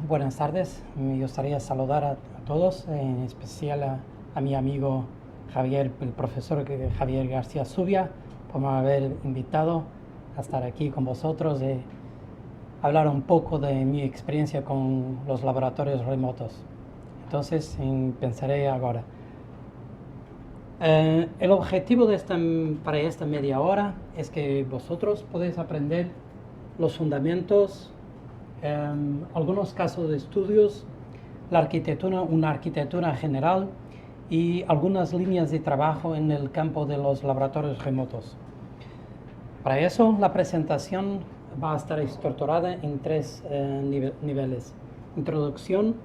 Buenas tardes, me gustaría saludar a todos, en especial a mi amigo Javier, el profesor Javier García Zubia, por haber invitado a estar aquí con vosotros y hablar un poco de mi experiencia con los laboratorios remotos. Entonces, pensaré ahora. El objetivo para esta media hora es que vosotros podéis aprender los fundamentos, algunos casos de estudios, una arquitectura general y algunas líneas de trabajo en el campo de los laboratorios remotos. Para eso, la presentación va a estar estructurada en tres niveles: introducción,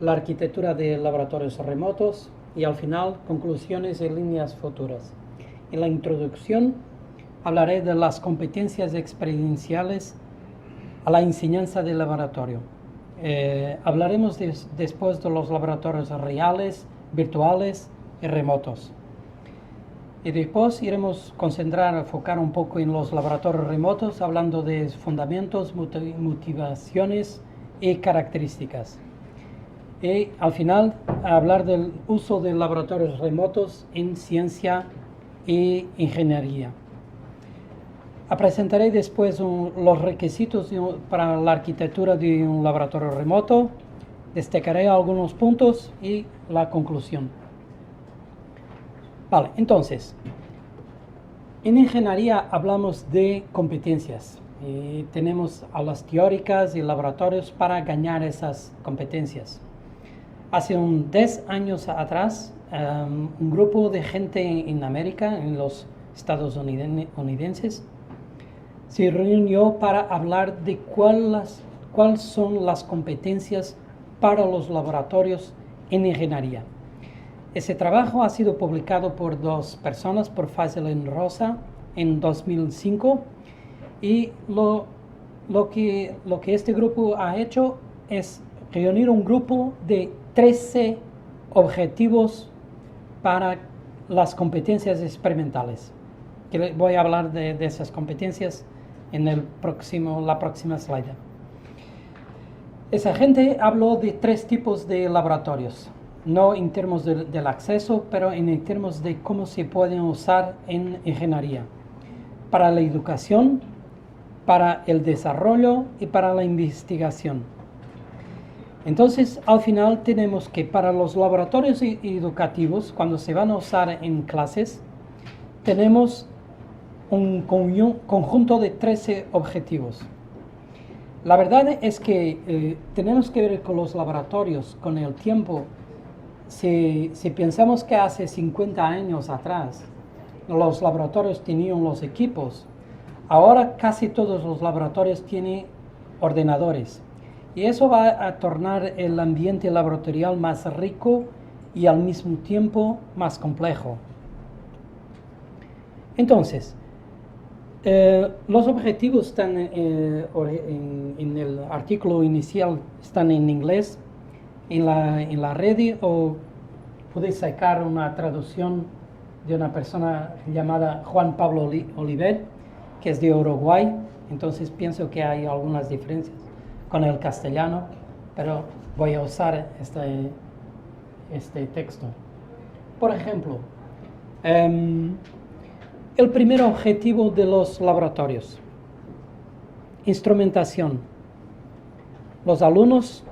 la arquitectura de laboratorios remotos y al final conclusiones y líneas futuras. En la introducción hablaré de las competencias experienciales a la enseñanza del laboratorio. Hablaremos después de los laboratorios reales, virtuales y remotos. Y después iremos enfocar un poco en los laboratorios remotos, hablando de fundamentos, motivaciones y características. Y al final hablar del uso de laboratorios remotos en ciencia e ingeniería. Presentaré después los requisitos para la arquitectura de un laboratorio remoto, destacaré algunos puntos y la conclusión. Vale, entonces, en ingeniería hablamos de competencias. Tenemos aulas teóricas y laboratorios para ganar esas competencias. Hace 10 años atrás, un grupo de gente en América, en los Estados Unidos, se reunió para hablar de cuáles son las competencias para los laboratorios en ingeniería. Ese trabajo ha sido publicado por dos personas, por Faisal y Rosa, en 2005, y lo que este grupo ha hecho es reunir un grupo de 13 objetivos para las competencias experimentales. Voy a hablar de esas competencias en la próxima slide. Esa gente habló de 3 tipos de laboratorios, no en términos del acceso, pero en términos de cómo se pueden usar en ingeniería: para la educación, para el desarrollo y para la investigación. Entonces, al final tenemos que para los laboratorios educativos, cuando se van a usar en clases, tenemos un conjunto de 13 objetivos. La verdad es que tenemos que ver con los laboratorios, con el tiempo. Si pensamos que hace 50 años atrás los laboratorios tenían los equipos, ahora casi todos los laboratorios tienen ordenadores. Y eso va a tornar el ambiente laboratorial más rico y al mismo tiempo más complejo. Entonces, los objetivos están en el artículo inicial, están en inglés, en la red, o podéis sacar una traducción de una persona llamada Juan Pablo Oliver, que es de Uruguay. Entonces pienso que hay algunas diferencias con el castellano, pero voy a usar este texto. Por ejemplo, el primer objetivo de los laboratorios: instrumentación. Los alumnos,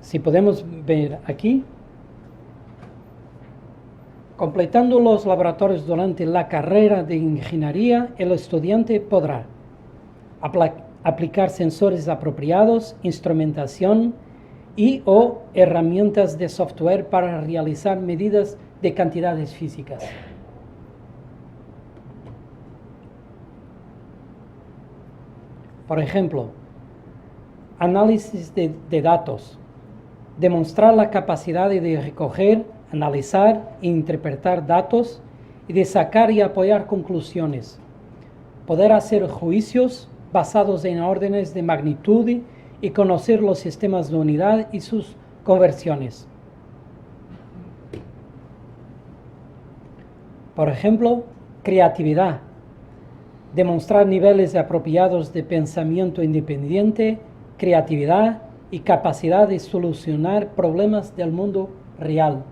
si podemos ver aquí, completando los laboratorios durante la carrera de ingeniería, el estudiante podrá aplicar sensores apropiados, instrumentación y/o herramientas de software para realizar medidas de cantidades físicas. Por ejemplo, análisis de datos. Demostrar la capacidad de recoger, analizar e interpretar datos y de sacar y apoyar conclusiones. Poder hacer juicios basados en órdenes de magnitud y conocer los sistemas de unidad y sus conversiones. Por ejemplo, creatividad. Demostrar niveles apropiados de pensamiento independiente, creatividad y capacidad de solucionar problemas del mundo real.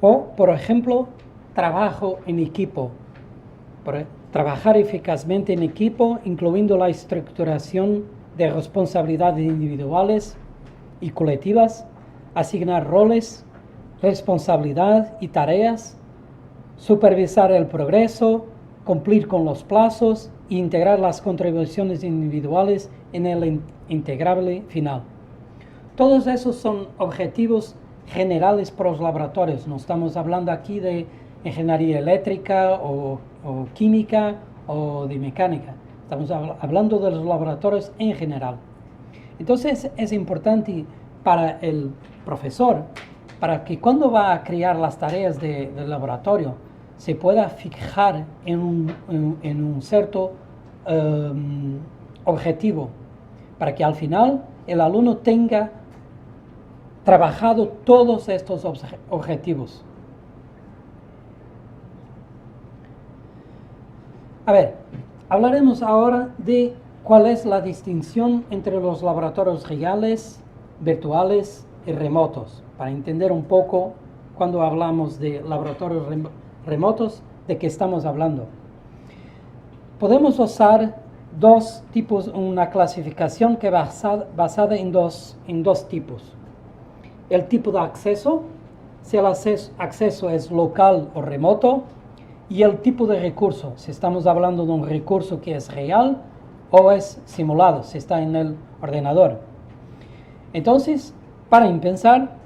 O, por ejemplo, trabajo en equipo. Trabajar eficazmente en equipo, incluyendo la estructuración de responsabilidades individuales y colectivas, asignar roles, responsabilidad y tareas, supervisar el progreso, cumplir con los plazos e integrar las contribuciones individuales en el integrable final. Todos esos son objetivos generales para los laboratorios. No estamos hablando aquí de ingeniería eléctrica o química o de mecánica. Estamos hablando de los laboratorios en general. Entonces es importante para el profesor, para que cuando va a crear las tareas del laboratorio, se pueda fijar en un cierto objetivo, para que al final el alumno tenga trabajado todos estos objetivos. A ver, hablaremos ahora de cuál es la distinción entre los laboratorios reales, virtuales y remotos, para entender un poco cuando hablamos de laboratorios remotos, de qué estamos hablando. Podemos usar dos tipos, una clasificación que basada en dos tipos. El tipo de acceso, si el acceso es local o remoto, y el tipo de recurso, si estamos hablando de un recurso que es real o es simulado, si está en el ordenador. Entonces, para empezar,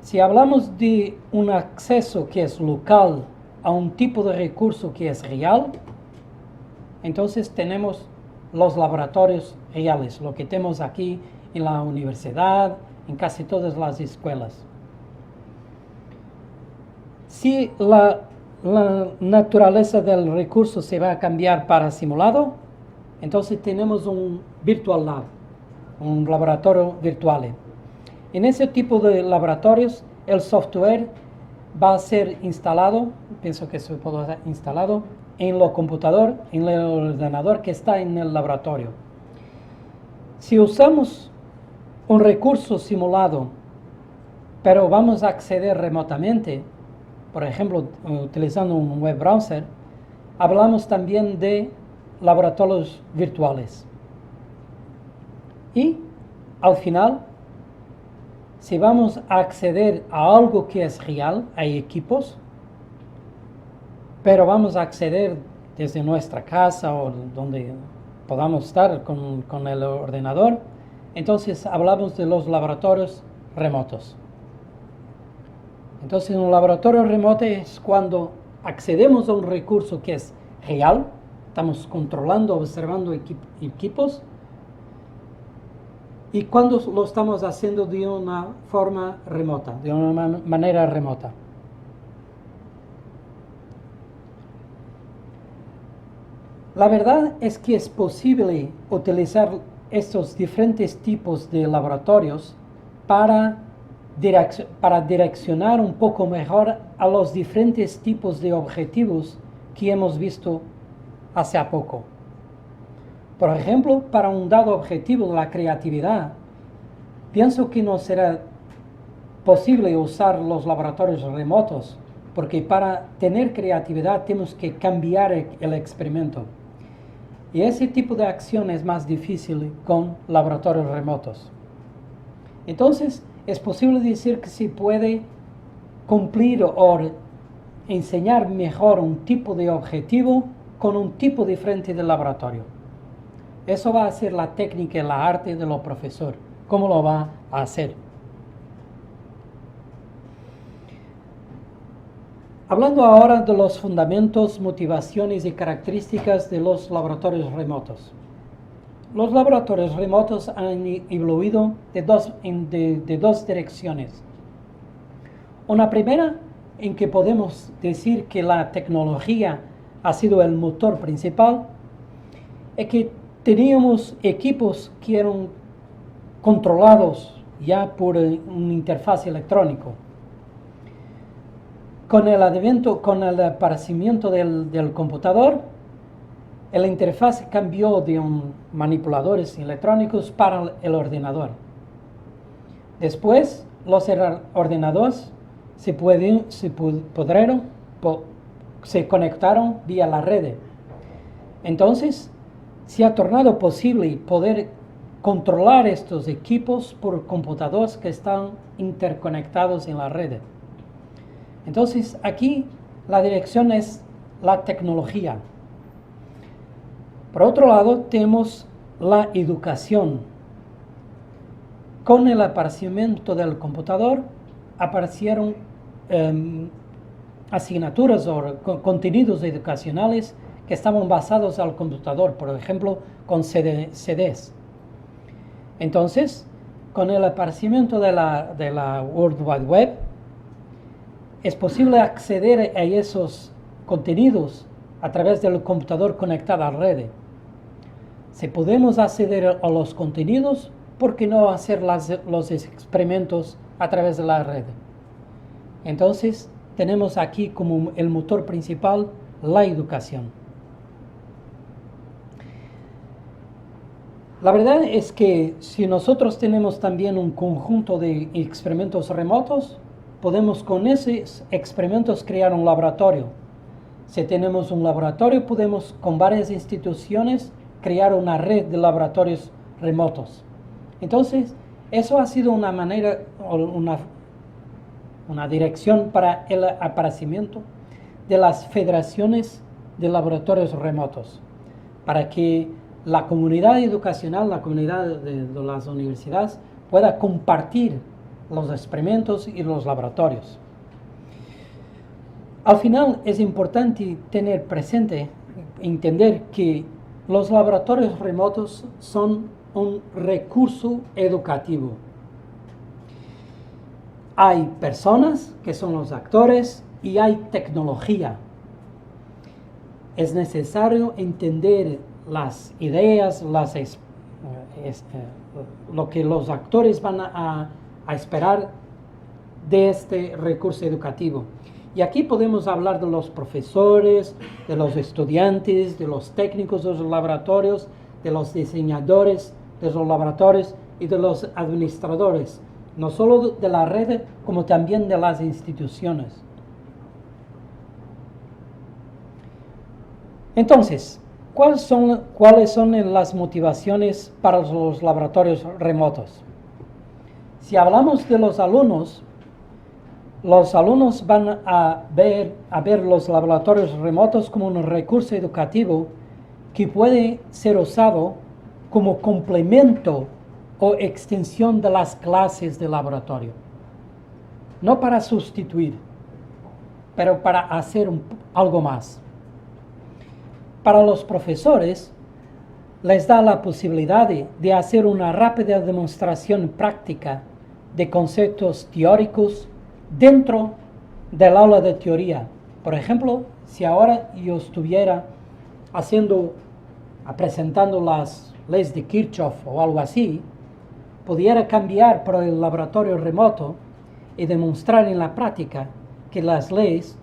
si hablamos de un acceso que es local a un tipo de recurso que es real, entonces tenemos los laboratorios reales, lo que tenemos aquí en la universidad, en casi todas las escuelas. Si la naturaleza del recurso se va a cambiar para simulado, entonces tenemos un virtual lab, un laboratorio virtual. En ese tipo de laboratorios, el software va a ser instalado, pienso que se puede ser instalado, en el computador, en el ordenador que está en el laboratorio. Si usamos un recurso simulado, pero vamos a acceder remotamente, por ejemplo, utilizando un web browser, hablamos también de laboratorios virtuales. Y al final, si vamos a acceder a algo que es real, hay equipos, pero vamos a acceder desde nuestra casa o donde podamos estar con el ordenador, entonces hablamos de los laboratorios remotos. Entonces, un laboratorio remoto es cuando accedemos a un recurso que es real, estamos controlando, observando equipos, y cuando lo estamos haciendo de una forma remota, de una manera remota. La verdad es que es posible utilizar estos diferentes tipos de laboratorios para direccionar un poco mejor a los diferentes tipos de objetivos que hemos visto hace poco. Por ejemplo, para un dado objetivo de la creatividad, pienso que no será posible usar los laboratorios remotos, porque para tener creatividad tenemos que cambiar el experimento. Y ese tipo de acción es más difícil con laboratorios remotos. Entonces, es posible decir que se puede cumplir o enseñar mejor un tipo de objetivo con un tipo diferente de laboratorio. Eso va a ser la técnica y la arte de los profesores. ¿Cómo lo va a hacer? Hablando ahora de los fundamentos, motivaciones y características de los laboratorios remotos. Los laboratorios remotos han evoluido de dos direcciones. Una primera, en que podemos decir que la tecnología ha sido el motor principal, es que teníamos equipos que eran controlados ya por una interfaz electrónica. Con el advento, con el aparecimiento del computador, la interfaz cambió de manipuladores electrónicos para el ordenador. Después, los ordenadores se conectaron vía la red. Entonces, se ha tornado posible poder controlar estos equipos por computadores que están interconectados en la red. Entonces, aquí la dirección es la tecnología. Por otro lado, tenemos la educación. Con el aparecimiento del computador, aparecieron asignaturas o contenidos educacionales que estaban basados al computador, por ejemplo, con CDs. Entonces, con el aparecimiento de la World Wide Web, es posible acceder a esos contenidos a través del computador conectado a la red. Si podemos acceder a los contenidos, ¿por qué no hacer los experimentos a través de la red? Entonces, tenemos aquí como el motor principal la educación. La verdad es que si nosotros tenemos también un conjunto de experimentos remotos, podemos con esos experimentos crear un laboratorio. Si tenemos un laboratorio, podemos con varias instituciones crear una red de laboratorios remotos. Entonces, eso ha sido una manera, una dirección para el aparecimiento de las federaciones de laboratorios remotos, para que la comunidad educacional, la comunidad de las universidades pueda compartir los experimentos y los laboratorios. Al final es importante tener presente, entender que los laboratorios remotos son un recurso educativo. Hay personas que son los actores y hay tecnología. Es necesario entender las ideas, lo que los actores van a esperar de este recurso educativo. Y aquí podemos hablar de los profesores, de los estudiantes, de los técnicos de los laboratorios, de los diseñadores de los laboratorios y de los administradores, no solo de la red, como también de las instituciones. Entonces, ¿cuáles son las motivaciones para los laboratorios remotos? Si hablamos de los alumnos van a ver los laboratorios remotos como un recurso educativo que puede ser usado como complemento o extensión de las clases de laboratorio. No para sustituir, pero para hacer algo más. Para los profesores, les da la posibilidad de hacer una rápida demostración práctica de conceptos teóricos dentro del aula de teoría. Por ejemplo, si ahora yo estuviera presentando las leyes de Kirchhoff o algo así, pudiera cambiar por el laboratorio remoto y demostrar en la práctica que las leyes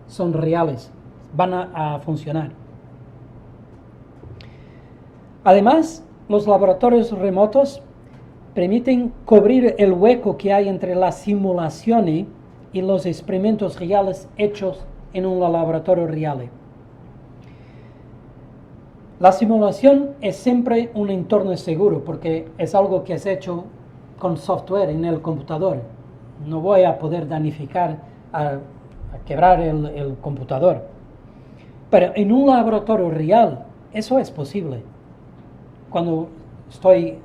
son reales, van a funcionar. Además, los laboratorios remotos permiten cubrir el hueco que hay entre la simulación y los experimentos reales hechos en un laboratorio real. La simulación es siempre un entorno seguro porque es algo que es hecho con software en el computador. No voy a poder danificar, a quebrar el computador. Pero en un laboratorio real, eso es posible. Cuando estoy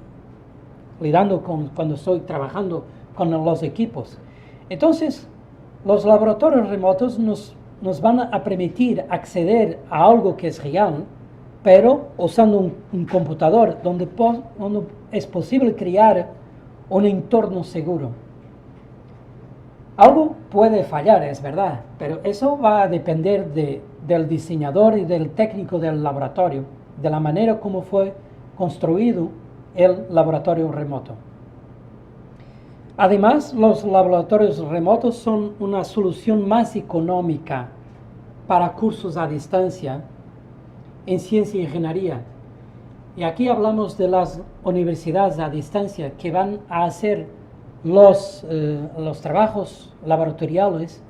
trabajando con los equipos. Entonces, los laboratorios remotos nos van a permitir acceder a algo que es real, pero usando un computador donde es posible crear un entorno seguro. Algo puede fallar, es verdad, pero eso va a depender del diseñador y del técnico del laboratorio, de la manera como fue construido el laboratorio remoto. Además, los laboratorios remotos son una solución más económica para cursos a distancia en ciencia e ingeniería. Y aquí hablamos de las universidades a distancia que van a hacer los trabajos laboratoriales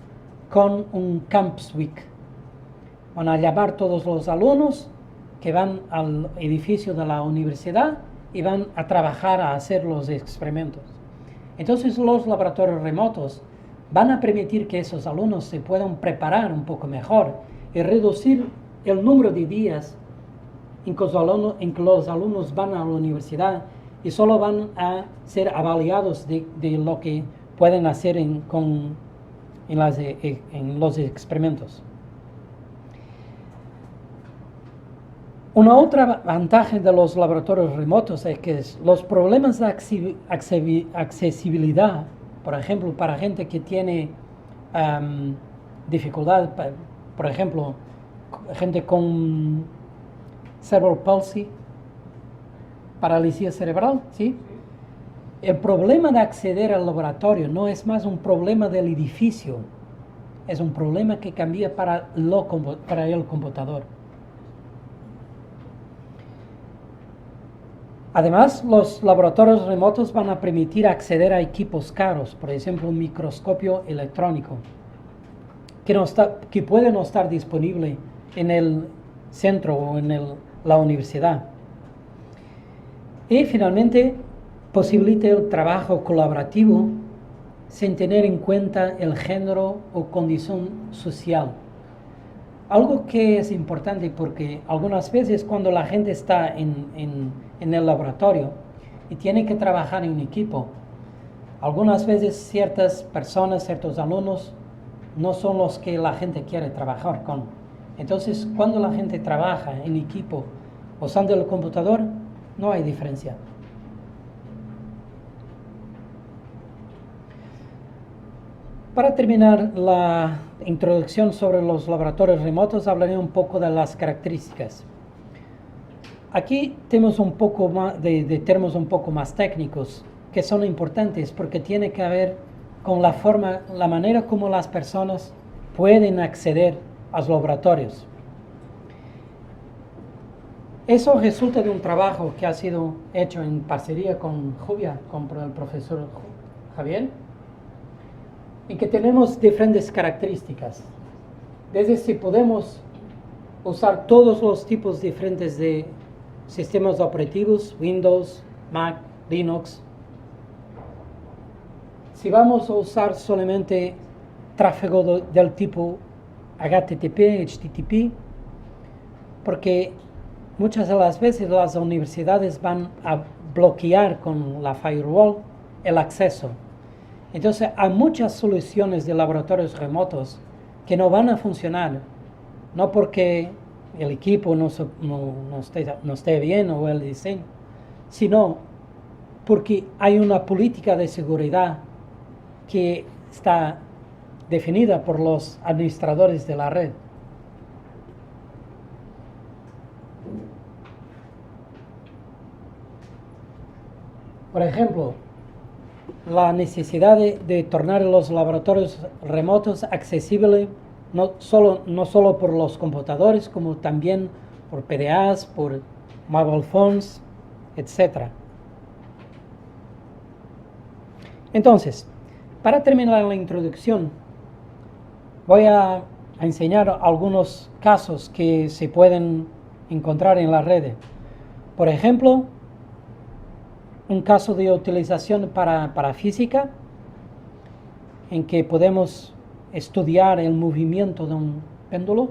con un Campus Week. Van a llamar todos los alumnos que van al edificio de la universidad y van a trabajar a hacer los experimentos. Entonces los laboratorios remotos van a permitir que esos alumnos se puedan preparar un poco mejor y reducir el número de días en que los alumnos van a la universidad y solo van a ser avaliados de lo que pueden hacer en los experimentos. Una otra ventaja de los laboratorios remotos es que los problemas de accesibilidad, por ejemplo, para gente que tiene dificultad, por ejemplo, gente con cerebral palsy, parálisis cerebral, ¿sí? El problema de acceder al laboratorio no es más un problema del edificio, es un problema que cambia para el computador. Además, los laboratorios remotos van a permitir acceder a equipos caros, por ejemplo, un microscopio electrónico, que puede no estar disponible en el centro o en la universidad. Y finalmente, posibilita el trabajo colaborativo sin tener en cuenta el género o condición social. Algo que es importante porque algunas veces cuando la gente está en el laboratorio y tiene que trabajar en un equipo, algunas veces ciertas personas, ciertos alumnos no son los que la gente quiere trabajar con. Entonces, cuando la gente trabaja en equipo usando el computador, no hay diferencia. Para terminar la introducción sobre los laboratorios remotos, hablaré un poco de las características. Aquí tenemos un poco más de términos un poco más técnicos que son importantes porque tiene que ver con la manera como las personas pueden acceder a los laboratorios. Eso resulta de un trabajo que ha sido hecho en parcería con Jubia, con el profesor Javier, en que tenemos diferentes características. Desde si podemos usar todos los tipos diferentes de sistemas operativos, Windows, Mac, Linux. Si vamos a usar solamente tráfico del tipo HTTP, HTTP, porque muchas de las veces las universidades van a bloquear con la firewall el acceso. Entonces hay muchas soluciones de laboratorios remotos que no van a funcionar, no porque el equipo no esté bien o el diseño, sino porque hay una política de seguridad que está definida por los administradores de la red. Por ejemplo, la necesidad de tornar los laboratorios remotos accesibles no solo por los computadores, como también por PDAs, por mobile phones, etc. Entonces, para terminar la introducción, voy a enseñar algunos casos que se pueden encontrar en la red. Por ejemplo, un caso de utilización para física, en que podemos estudiar el movimiento de un péndulo.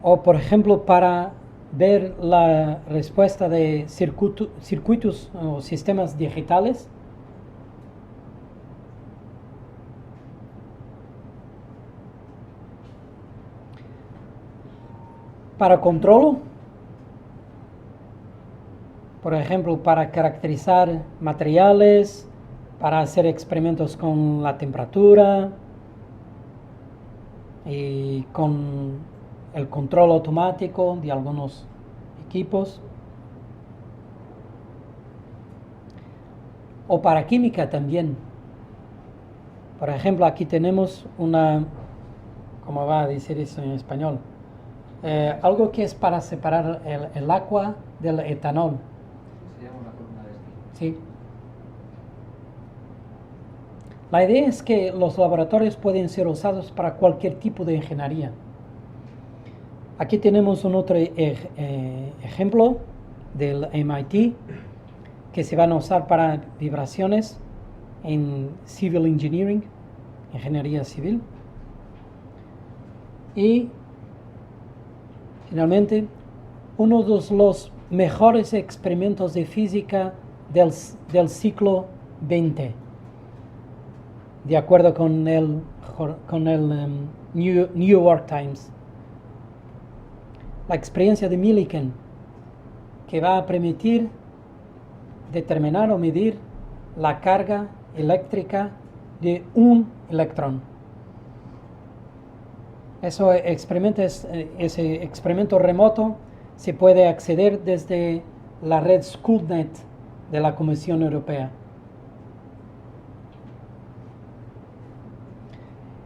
O, por ejemplo, para ver la respuesta de circuitos o sistemas digitales. Para control, por ejemplo, para caracterizar materiales, para hacer experimentos con la temperatura y con el control automático de algunos equipos. o para química también. Por ejemplo, aquí tenemos una, ¿cómo va a decir eso en español? Algo que es para separar el agua del etanol. Se llama una columna de estilo. Sí. La idea es que los laboratorios pueden ser usados para cualquier tipo de ingeniería. Aquí tenemos un otro ejemplo del MIT que se van a usar para vibraciones en Civil Engineering, ingeniería civil. Y finalmente, uno de los mejores experimentos de física del siglo XX, de acuerdo con el New York Times. La experiencia de Millikan, que va a permitir determinar o medir la carga eléctrica de un electrón. Ese experimento remoto se puede acceder desde la red SchoolNet de la Comisión Europea.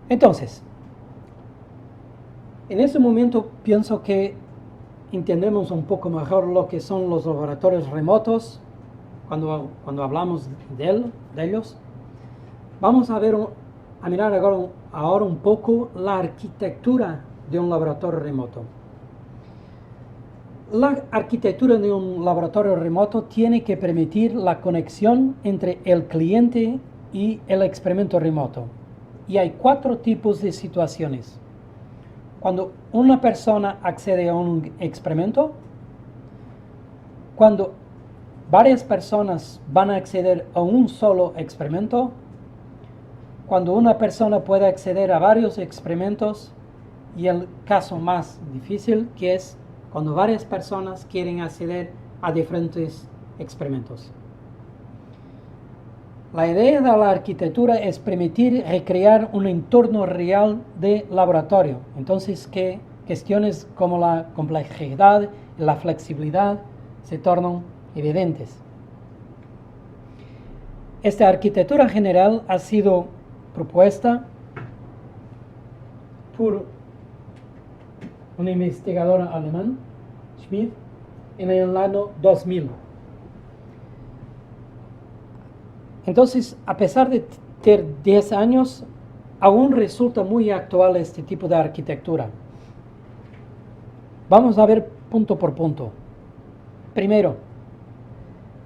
Entonces, en este momento pienso que entendemos un poco mejor lo que son los laboratorios remotos cuando hablamos de ellos. Vamos a mirar ahora un poco la arquitectura de un laboratorio remoto. La arquitectura de un laboratorio remoto tiene que permitir la conexión entre el cliente y el experimento remoto. Y hay 4 tipos de situaciones. Cuando una persona accede a un experimento, cuando varias personas van a acceder a un solo experimento, cuando una persona puede acceder a varios experimentos, y el caso más difícil, que es cuando varias personas quieren acceder a diferentes experimentos. La idea de la arquitectura es permitir recrear un entorno real de laboratorio. Entonces, que cuestiones como la complejidad y la flexibilidad se tornan evidentes. Esta arquitectura general ha sido propuesta por un investigador alemán, Schmidt, en el año 2000. Entonces, a pesar de tener 10 años, aún resulta muy actual este tipo de arquitectura. Vamos a ver punto por punto. Primero,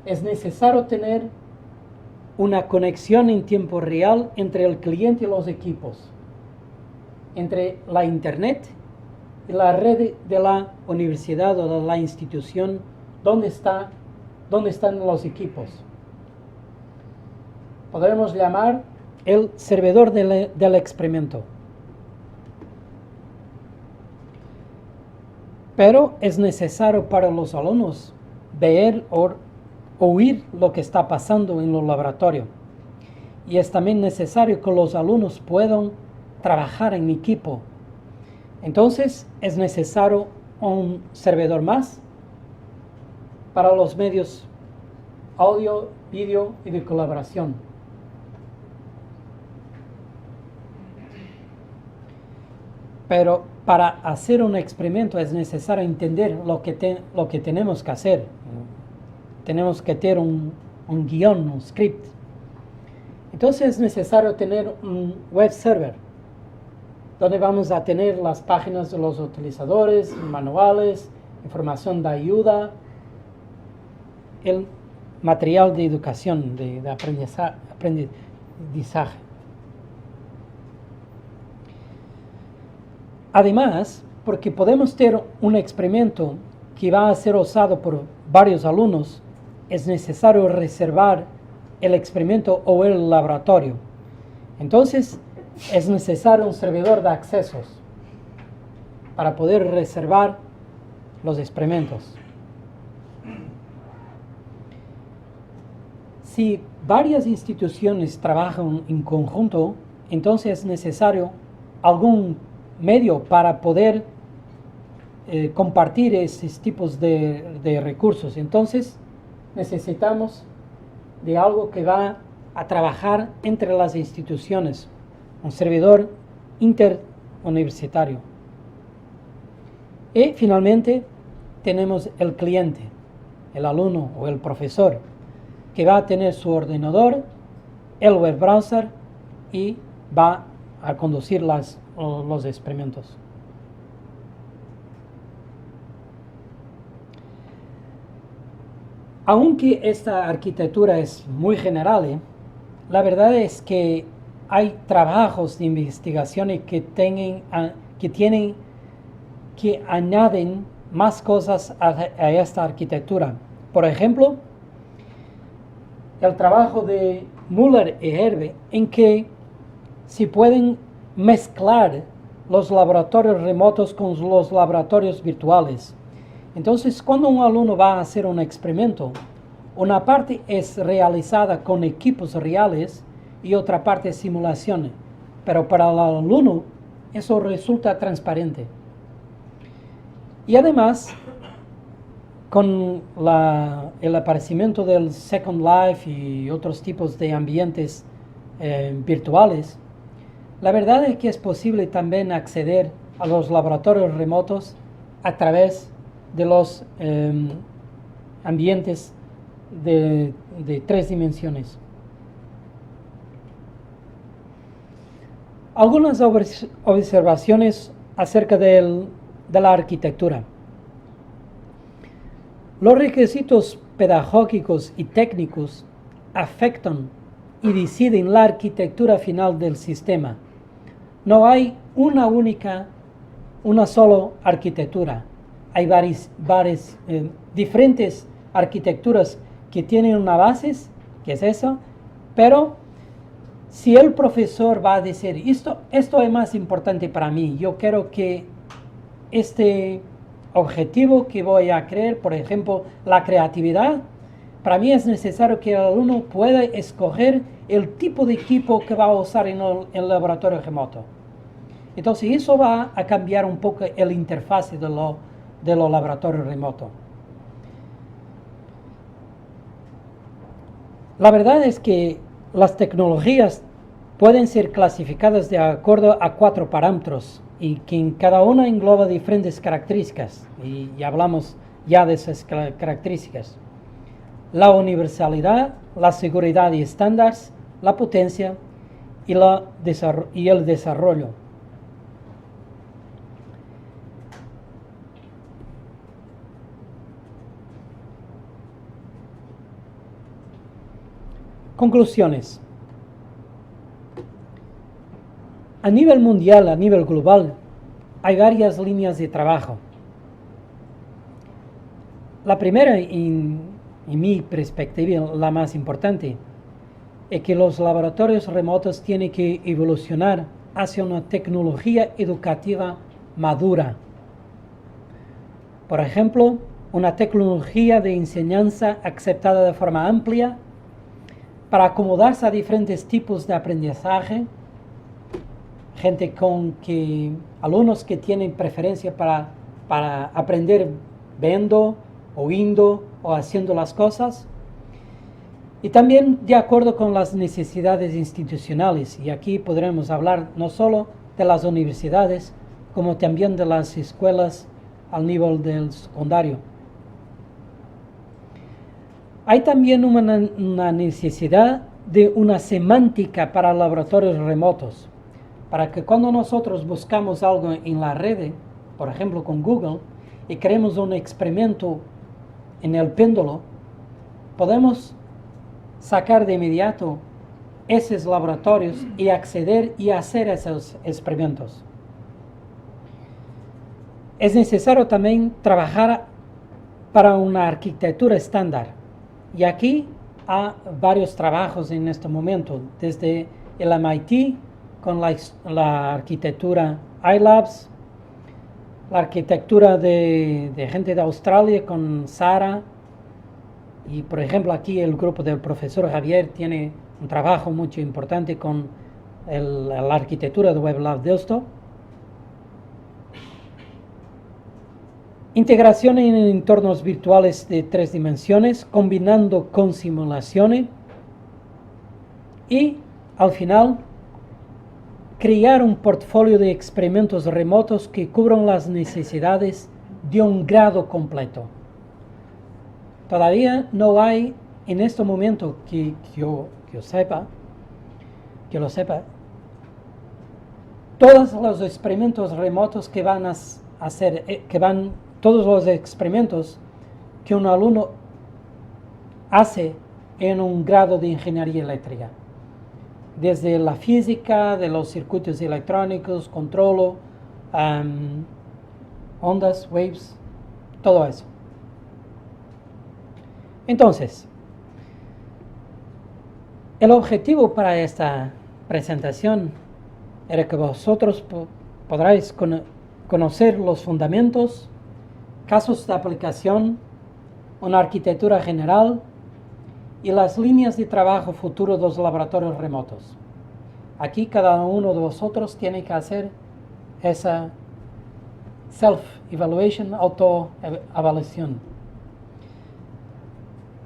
es necesario tener una conexión en tiempo real entre el cliente y los equipos, entre la Internet y la red de la universidad o de la institución donde están los equipos. Podemos llamar el servidor del experimento. Pero es necesario para los alumnos ver o oír lo que está pasando en el laboratorio. Y es también necesario que los alumnos puedan trabajar en equipo. Entonces es necesario un servidor más para los medios audio, vídeo y de colaboración. Pero para hacer un experimento es necesario entender lo que tenemos que hacer. Tenemos que tener un guión, un script. Entonces es necesario tener un web server, donde vamos a tener las páginas de los utilizadores, manuales, información de ayuda, el material de educación, de aprendizaje. Además, porque podemos tener un experimento que va a ser usado por varios alumnos, es necesario reservar el experimento o el laboratorio. Entonces, es necesario un servidor de accesos para poder reservar los experimentos. Si varias instituciones trabajan en conjunto, entonces es necesario algún medio para poder compartir esos tipos de recursos. Entonces necesitamos de algo que va a trabajar entre las instituciones, un servidor interuniversitario. Y finalmente tenemos el cliente, el alumno o el profesor, que va a tener su ordenador, el web browser y va a conducir los experimentos. Aunque esta arquitectura es muy general, la verdad es que hay trabajos de investigación que añaden más cosas a esta arquitectura. Por ejemplo, el trabajo de Müller y Herbe, en que se pueden mezclar los laboratorios remotos con los laboratorios virtuales. Entonces, cuando un alumno va a hacer un experimento, una parte es realizada con equipos reales y otra parte es simulación. Pero para el alumno, eso resulta transparente. Y además, con el aparecimiento del Second Life y otros tipos de ambientes virtuales, la verdad es que es posible también acceder a los laboratorios remotos a través de los ambientes de 3 dimensiones. Algunas observaciones acerca de la arquitectura. Los requisitos pedagógicos y técnicos afectan y deciden la arquitectura final del sistema. No hay una sola arquitectura. Hay varias diferentes arquitecturas que tienen una base, que es eso, pero si el profesor va a decir, esto es más importante para mí, yo quiero que este objetivo que voy a crear, por ejemplo, la creatividad, para mí es necesario que el alumno pueda escoger el tipo de equipo que va a usar en el laboratorio remoto. Entonces, eso va a cambiar un poco el interfaz de los laboratorios remotos. La verdad es que las tecnologías pueden ser clasificadas de acuerdo a 4 parámetros y que en cada una engloba diferentes características, y hablamos ya de esas características. La universalidad, la seguridad y estándares, la potencia y el desarrollo. Conclusiones. A nivel mundial, a nivel global, hay varias líneas de trabajo. La primera, en mi perspectiva, la más importante, es que los laboratorios remotos tienen que evolucionar hacia una tecnología educativa madura. Por ejemplo, una tecnología de enseñanza aceptada de forma amplia para acomodarse a diferentes tipos de aprendizaje, alumnos que tienen preferencia para aprender viendo, oyendo o haciendo las cosas, y también de acuerdo con las necesidades institucionales, y aquí podremos hablar no solo de las universidades, como también de las escuelas al nivel del secundario. Hay también una necesidad de una semántica para laboratorios remotos, para que cuando nosotros buscamos algo en la red, por ejemplo con Google, y queremos un experimento en el péndulo, podemos sacar de inmediato esos laboratorios y acceder y hacer esos experimentos. Es necesario también trabajar para una arquitectura estándar. Y aquí hay varios trabajos en este momento, desde el MIT con la arquitectura iLabs, la arquitectura de gente de Australia con Sara, y por ejemplo aquí el grupo del profesor Javier tiene un trabajo muy importante con la arquitectura de WebLab Deusto. Integración en entornos virtuales de 3 dimensiones, combinando con simulaciones, y al final crear un portfolio de experimentos remotos que cubran las necesidades de un grado completo. Todavía no hay en este momento que yo sepa, todos los experimentos remotos que van a hacer, todos los experimentos que un alumno hace en un grado de ingeniería eléctrica. Desde la física, de los circuitos electrónicos, controlo, ondas, waves, todo eso. Entonces, el objetivo para esta presentación era que vosotros podráis conocer los fundamentos, casos de aplicación, una arquitectura general y las líneas de trabajo futuro de los laboratorios remotos. Aquí cada uno de vosotros tiene que hacer esa self-evaluation, autoevaluación.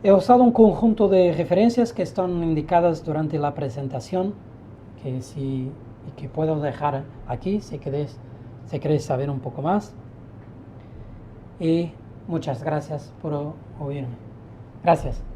He usado un conjunto de referencias que están indicadas durante la presentación, que puedo dejar aquí si queréis saber un poco más. Y muchas gracias por oírme. Gracias.